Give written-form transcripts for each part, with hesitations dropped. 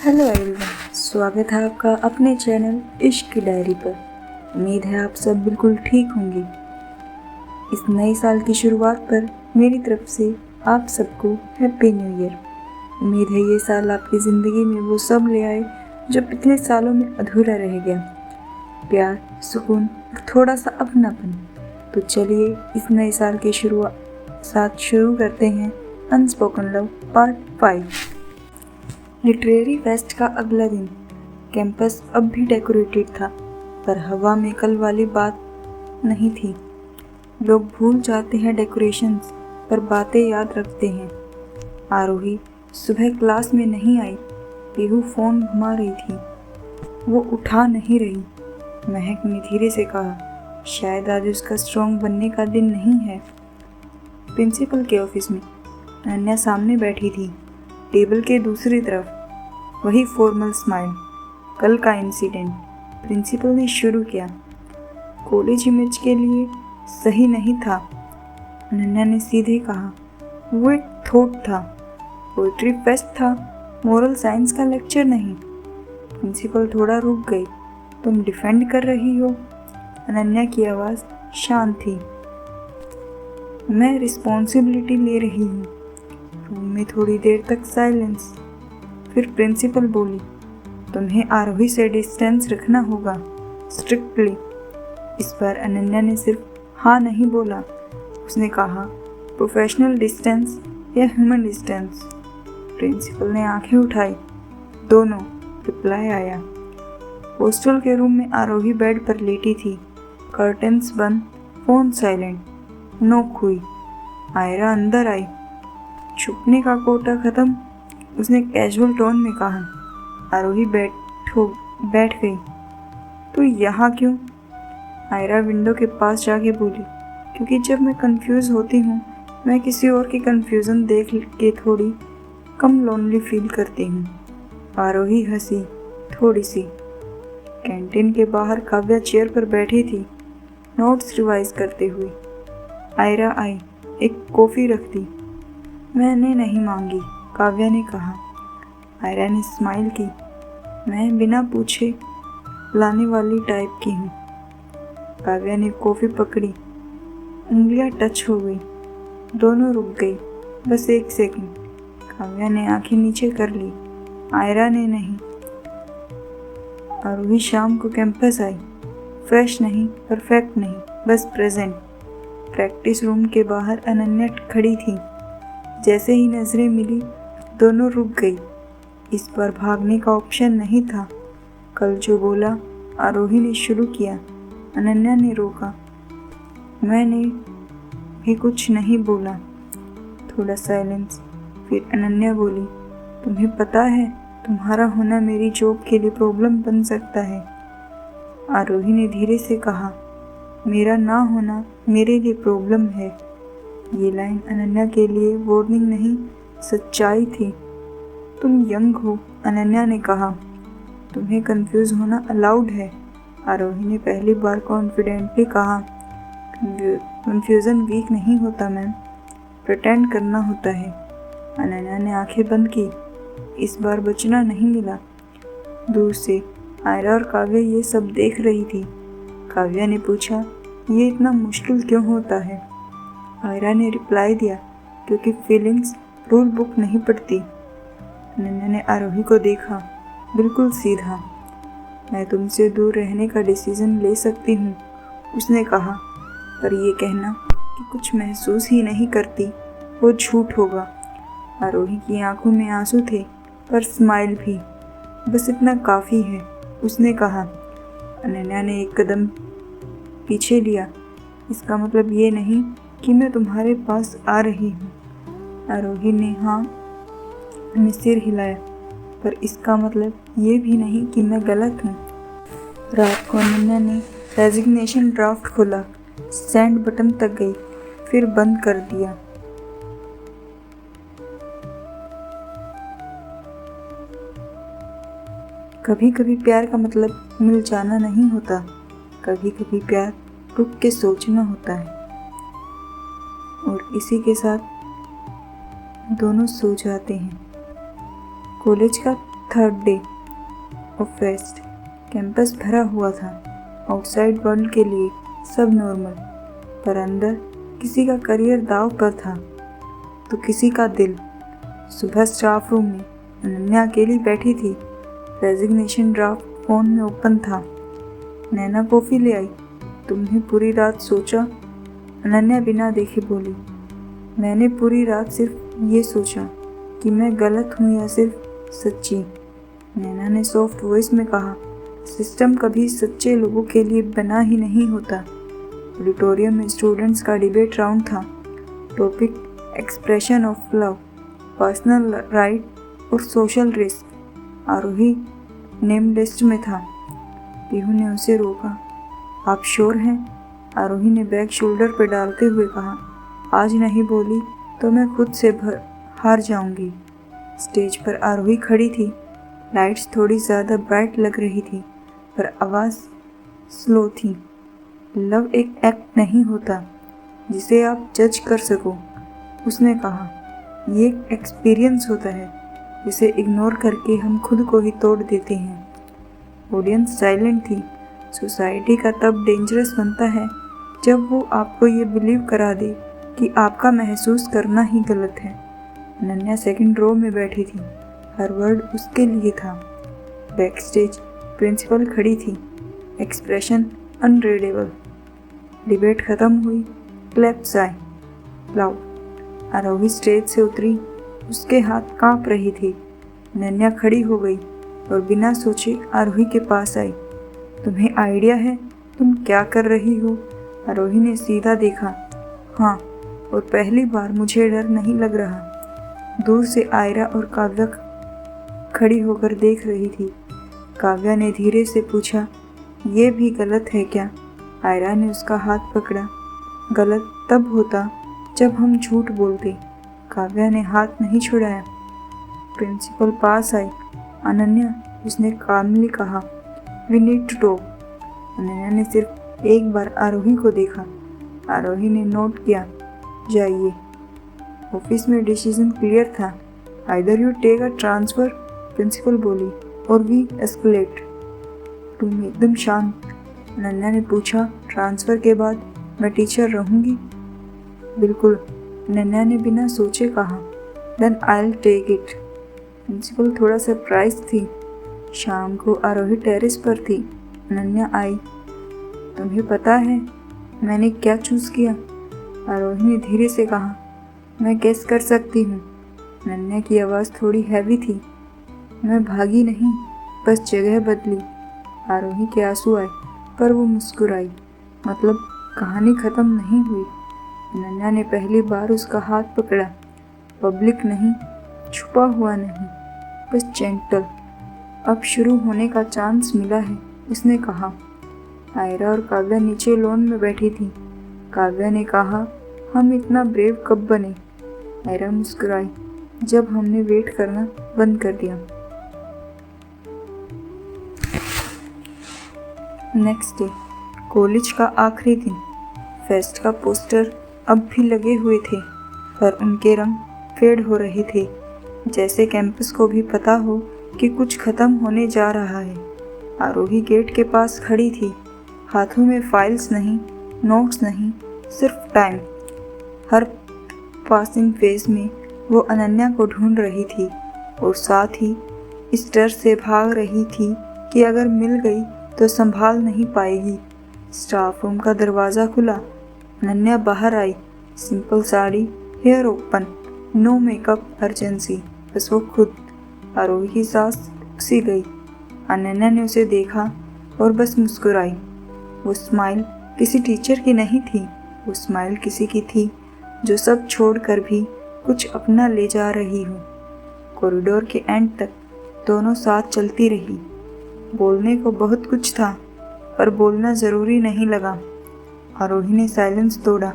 Hello everyone, स्वागत है आपका अपने चैनल इश्क की डायरी पर। उम्मीद है आप सब बिल्कुल ठीक होंगे। इस नए साल की शुरुआत पर मेरी तरफ से आप सबको हैप्पी न्यू ईयर। उम्मीद है ये साल आपकी ज़िंदगी में वो सब ले आए जो पिछले सालों में अधूरा रह गया। प्यार, सुकून और थोड़ा सा अपनापन। तो चलिए इस नए साल के साथ शुरू करते हैं unspoken love part 5। Literary fest का अगला दिन। कैंपस अब भी डेकोरेटेड था, पर हवा में कल वाली बात नहीं थी। लोग भूल जाते हैं डेकोरेशंस, पर बातें याद रखते हैं। आरोही सुबह क्लास में नहीं आई। पीहू फ़ोन घुमा रही थी, वो उठा नहीं रही। महक ने धीरे से कहा, शायद आज उसका स्ट्रॉन्ग बनने का दिन नहीं है। प्रिंसिपल के ऑफिस में अनन्या सामने बैठी थी, टेबल के दूसरी तरफ। वही फॉर्मल स्माइल। कल का इंसिडेंट प्रिंसिपल ने शुरू किया। कॉलेज इमेज के लिए सही नहीं था, अनन्या ने सीधे कहा। वो एक थॉट था, पोइट्री फेस्ट था, मोरल साइंस का लेक्चर नहीं। प्रिंसिपल थोड़ा रुक गई। तुम डिफेंड कर रही हो? अनन्या की आवाज़ शांत थी। मैं रिस्पॉन्सिबिलिटी ले रही हूँ। रूम में थोड़ी देर तक साइलेंस। फिर प्रिंसिपल बोली, तुम्हें आरोही से डिस्टेंस रखना होगा, स्ट्रिक्टली। इस बार अनन्या ने सिर्फ हाँ नहीं बोला, उसने कहा, प्रोफेशनल डिस्टेंस या ह्यूमन डिस्टेंस। प्रिंसिपल ने आंखें उठाई। दोनों, रिप्लाई आया। हॉस्टल के रूम में आरोही बेड पर लेटी थी, कर्टेन्स बंद, फोन साइलेंट। नोक हुई। आयरा अंदर आई। छुपने का कोटा खत्म, उसने कैजुअल टोन में कहा। आरोही बैठ गई। तो यहाँ क्यों? आयरा विंडो के पास जाके बोली, क्योंकि जब मैं कंफ्यूज होती हूँ, मैं किसी और की कंफ्यूजन देख के थोड़ी कम लोनली फील करती हूँ। आरोही हंसी, थोड़ी सी। कैंटीन के बाहर काव्या चेयर पर बैठी थी, नोट्स रिवाइज करते हुए। आयरा आई, एक कॉफ़ी रख दी। मैंने नहीं मांगी, काव्या ने कहा। आयरा ने स्माइल की। मैं बिना पूछे लाने वाली टाइप की हूँ। काव्या ने कॉफ़ी पकड़ी, उंगलियाँ टच हो गई। दोनों रुक गई, बस एक सेकंड। काव्या ने आंखें नीचे कर ली, आयरा ने नहीं। आरोही शाम को कैंपस आई। फ्रेश नहीं, परफेक्ट नहीं, बस प्रेजेंट। प्रैक्टिस रूम के बाहर अनन्या खड़ी थी। जैसे ही नजरें मिली, दोनों रुक गई। इस बार भागने का ऑप्शन नहीं था। कल जो बोला आरोही ने शुरू किया, अनन्या ने रोका। मैंने भी कुछ नहीं बोला। थोड़ा साइलेंस। फिर अनन्या बोली, तुम्हें पता है तुम्हारा होना मेरी जॉब के लिए प्रॉब्लम बन सकता है। आरोही ने धीरे से कहा, मेरा ना होना मेरे लिए प्रॉब्लम है। ये लाइन अनन्या के लिए वार्निंग नहीं, सच्चाई थी। तुम यंग हो, अनन्या ने कहा, तुम्हें कंफ्यूज होना अलाउड है। आरोही ने पहली बार कॉन्फिडेंटली कहा, कंफ्यूजन वीक नहीं होता मैम, प्रिटेंड करना होता है। अनन्या ने आंखें बंद की। इस बार बचना नहीं मिला। दूर से आयरा और काव्या ये सब देख रही थी। काव्या ने पूछा, ये इतना मुश्किल क्यों होता है? आयरा ने रिप्लाई दिया, क्योंकि फीलिंग्स रूल बुक नहीं पढ़ती। अनन्या ने आरोही को देखा, बिल्कुल सीधा। मैं तुमसे दूर रहने का डिसीजन ले सकती हूँ, उसने कहा, पर ये कहना कि कुछ महसूस ही नहीं करती, वो झूठ होगा। आरोही की आंखों में आंसू थे, पर स्माइल भी। बस इतना काफ़ी है, उसने कहा। अनन्या ने एक कदम पीछे लिया। इसका मतलब ये नहीं कि मैं तुम्हारे पास आ रही हूँ। आरोही ने हाँ में सिर हिलाया, पर इसका मतलब ये भी नहीं कि मैं गलत हूँ। रात को अनन्या ने रेजिग्नेशन ड्राफ्ट खोला, सेंड बटन तक गई, फिर बंद कर दिया। कभी कभी प्यार का मतलब मिल जाना नहीं होता, कभी कभी प्यार रुक के सोचना होता है। और इसी के साथ दोनों सो जाते हैं। कॉलेज का third day of fest. Campus भरा हुआ था। आउटसाइड वर्ल्ड के लिए सब नॉर्मल, पर अंदर किसी का करियर दांव पर था तो किसी का दिल। सुबह स्टाफ रूम में अनन्या अकेली बैठी थी। रेजिग्नेशन ड्राफ्ट फोन में ओपन था। नैना कॉफ़ी ले आई। तुमने पूरी रात सोचा? अनन्या बिना देखे बोली। मैंने पूरी रात सिर्फ ये सोचा कि मैं गलत हूँ या सिर्फ सच्ची। नैना ने सॉफ्ट वॉइस में कहा, सिस्टम कभी सच्चे लोगों के लिए बना ही नहीं होता। ऑडिटोरियम में स्टूडेंट्स का डिबेट राउंड था। Topic expression of love, personal right और सोशल रिस्क। आरोही नेम लिस्ट में था। पीहू ने उसे रोका। आप श्योर हैं? आरोही ने बैग शोल्डर पर डालते हुए कहा, आज नहीं बोली तो मैं खुद से हार जाऊंगी। स्टेज पर आरोही खड़ी थी। लाइट्स थोड़ी ज़्यादा ब्राइट लग रही थी, पर आवाज़ स्लो थी। लव एक एक्ट नहीं होता जिसे आप जज कर सको, उसने कहा। ये एक एक्सपीरियंस होता है जिसे इग्नोर करके हम खुद को ही तोड़ देते हैं। ऑडियंस साइलेंट थी। सोसाइटी का तब डेंजरस बनता है जब वो आपको ये बिलीव करा दे कि आपका महसूस करना ही गलत है। अनन्या सेकंड रो में बैठी थी। हर वर्ड उसके लिए था। बैक स्टेज प्रिंसिपल खड़ी थी, एक्सप्रेशन अनरीडेबल। डिबेट खत्म हुई। क्लैप्स आए लाउड। आरोही स्टेज से उतरी। उसके हाथ कांप रही थी। अनन्या खड़ी हो गई और बिना सोचे आरोही के पास आई। तुम्हें आइडिया है तुम क्या कर रही हो? आरोही ने सीधा देखा। हाँ, और पहली बार मुझे डर नहीं लग रहा। दूर से आयरा और काव्या खड़ी होकर देख रही थी। काव्या ने धीरे से पूछा, ये भी गलत है क्या? आयरा ने उसका हाथ पकड़ा। गलत तब होता जब हम झूठ बोलते। काव्या ने हाथ नहीं छुड़ाया। प्रिंसिपल पास आई। अनन्या, उसने कामली कहा, we need to talk. Ananya ने सिर्फ एक बार आरोही को देखा। आरोही ने नोट किया, जाइए। ऑफिस में डिसीजन क्लियर था। Either you take a transfer, principal बोली, और वी एस्केलेट। तुम एकदम शांत। अनन्या ने पूछा, ट्रांसफ़र के बाद मैं टीचर रहूँगी? बिल्कुल, अनन्या ने बिना सोचे कहा। Then I will take it. Principal थोड़ा सरप्राइज थी। शाम को आरोही टेरेस पर थी। अनन्या आई। तुम्हें पता है मैंने क्या चूज़ किया? आरोही ने धीरे से कहा, मैं गेस कर सकती हूँ। अनन्या की आवाज़ थोड़ी हैवी थी। मैं भागी नहीं, बस जगह बदली। आरोही के आंसू आए, पर वो मुस्कुराई। मतलब कहानी ख़त्म नहीं हुई। अनन्या ने पहली बार उसका हाथ पकड़ा। पब्लिक नहीं, छुपा हुआ नहीं, बस जेंटल। अब शुरू होने का चांस मिला है, उसने कहा। आयरा और काव्या नीचे लॉन में बैठी थी। काव्या ने कहा, हम इतना ब्रेव कब बने? आयरा मुस्कुराई, जब हमने वेट करना बंद कर दिया। नेक्स्ट डे, कॉलेज का आखिरी दिन। फेस्ट का पोस्टर अब भी लगे हुए थे, पर उनके रंग फेड हो रहे थे, जैसे कैंपस को भी पता हो कि कुछ ख़त्म होने जा रहा है। आरोही गेट के पास खड़ी थी। हाथों में फाइल्स नहीं, नोट्स नहीं, सिर्फ टाइम। हर पासिंग फेज में वो अनन्या को ढूंढ रही थी और साथ ही इस डर से भाग रही थी कि अगर मिल गई तो संभाल नहीं पाएगी। स्टाफ रूम का दरवाज़ा खुला। अनन्या बाहर आई। Simple sari, hair open, no makeup, urgency, बस वो खुद। आरोही की सांस सी गई। अनन्या ने उसे देखा और बस मुस्कुराई। वो स्माइल किसी टीचर की नहीं थी, वो स्माइल किसी की थी जो सब छोड़कर भी कुछ अपना ले जा रही हो। कॉरिडोर के एंड तक दोनों साथ चलती रही। बोलने को बहुत कुछ था, पर बोलना ज़रूरी नहीं लगा। आरोही ने साइलेंस तोड़ा।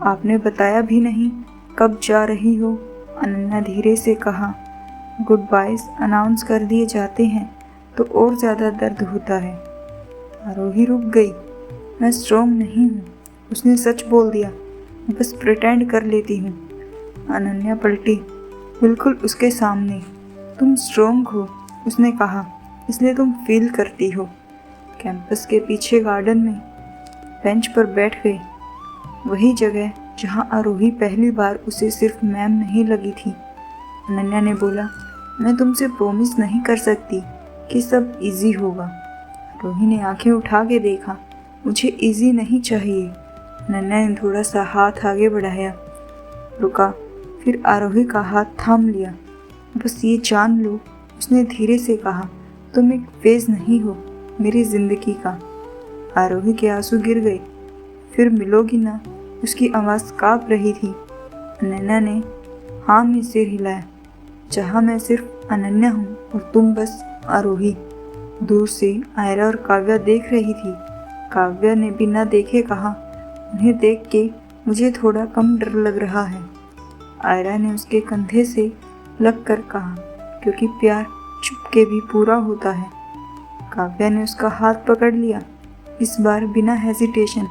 आपने बताया भी नहीं कब जा रही हो? अनन्या धीरे से कहा। गुड बाइज अनाउंस कर दिए जाते हैं तो और ज़्यादा दर्द होता है। आरोही रुक गई। मैं स्ट्रॉन्ग नहीं हूँ, उसने सच बोल दिया, बस प्रिटेंड कर लेती हूँ। अनन्या पलटी, बिल्कुल उसके सामने। तुम स्ट्रोंग हो, उसने कहा, इसलिए तुम फील करती हो। कैंपस के पीछे गार्डन में बेंच पर बैठ गए, वही जगह जहाँ आरोही पहली बार उसे सिर्फ मैम नहीं लगी थी। अनन्या ने बोला, मैं तुमसे प्रॉमिस नहीं कर सकती कि सब इजी होगा। आरोही ने आंखें उठा के देखा, मुझे इजी नहीं चाहिए। अनन्या ने थोड़ा सा हाथ आगे बढ़ाया, रुका, फिर आरोही का हाथ थाम लिया। बस ये जान लो, उसने धीरे से कहा, तुम एक फेज नहीं हो मेरी जिंदगी का। आरोही के आंसू गिर गए। फिर मिलोगी ना, उसकी आवाज़ काँप रही थी। अनन्या ने हाँ में सिर हिलाया। जहाँ मैं सिर्फ अनन्या हूँ और तुम बस आरोही। दूर से आयरा और काव्या देख रही थी। काव्या ने बिना देखे कहा, उन्हें देख के मुझे थोड़ा कम डर लग रहा है। आयरा ने उसके कंधे से लग कर कहा, क्योंकि प्यार चुपके भी पूरा होता है। काव्या ने उसका हाथ पकड़ लिया, इस बार बिना हेजिटेशन।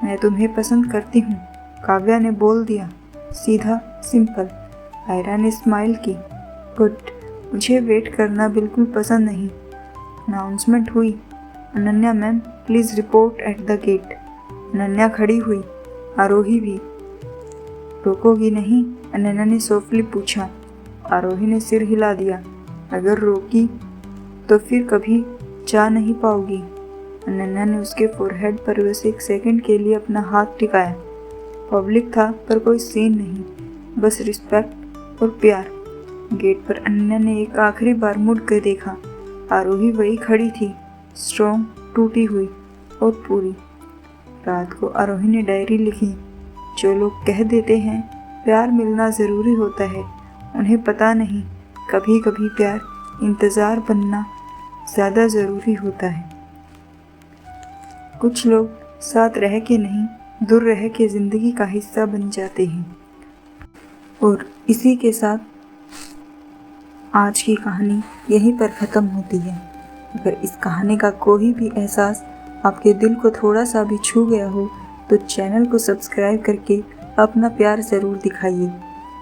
मैं तुम्हें पसंद करती हूँ, काव्या ने बोल दिया, सीधा सिंपल। आयरा ने स्माइल की, गुड, मुझे वेट करना बिल्कुल पसंद नहीं। अनाउंसमेंट हुई, Ananya ma'am please report at the gate. Ananya खड़ी हुई, आरोही भी। रोकोगी नहीं? अनन्या ने सॉफ्टली पूछा। आरोही ने सिर हिला दिया, अगर रोकी तो फिर कभी जा नहीं पाओगी। अनन्या ने उसके फोरहेड पर बस एक सेकंड के लिए अपना हाथ टिकाया। पब्लिक था पर कोई सीन नहीं, बस रिस्पेक्ट और प्यार। गेट पर अनन्या ने एक आखिरी बार मुड़ कर देखा। आरोही वही खड़ी थी, स्ट्रॉन्ग, टूटी हुई और पूरी। रात को आरोही ने डायरी लिखी, जो लोग कह देते हैं प्यार मिलना ज़रूरी होता है, उन्हें पता नहीं कभी कभी प्यार इंतज़ार बनना ज़्यादा ज़रूरी होता है। कुछ लोग साथ रह के नहीं, दूर रह के ज़िंदगी का हिस्सा बन जाते हैं। और इसी के साथ आज की कहानी यहीं पर ख़त्म होती है। अगर इस कहानी का कोई भी एहसास आपके दिल को थोड़ा सा भी छू गया हो तो चैनल को सब्सक्राइब करके अपना प्यार ज़रूर दिखाइए।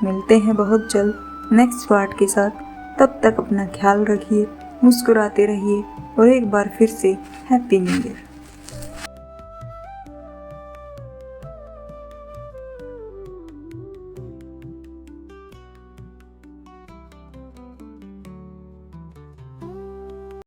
मिलते हैं बहुत जल्द नेक्स्ट पार्ट के साथ। तब तक अपना ख्याल रखिए, मुस्कुराते रहिए और एक बार फिर से हैप्पी न्यू ईयर।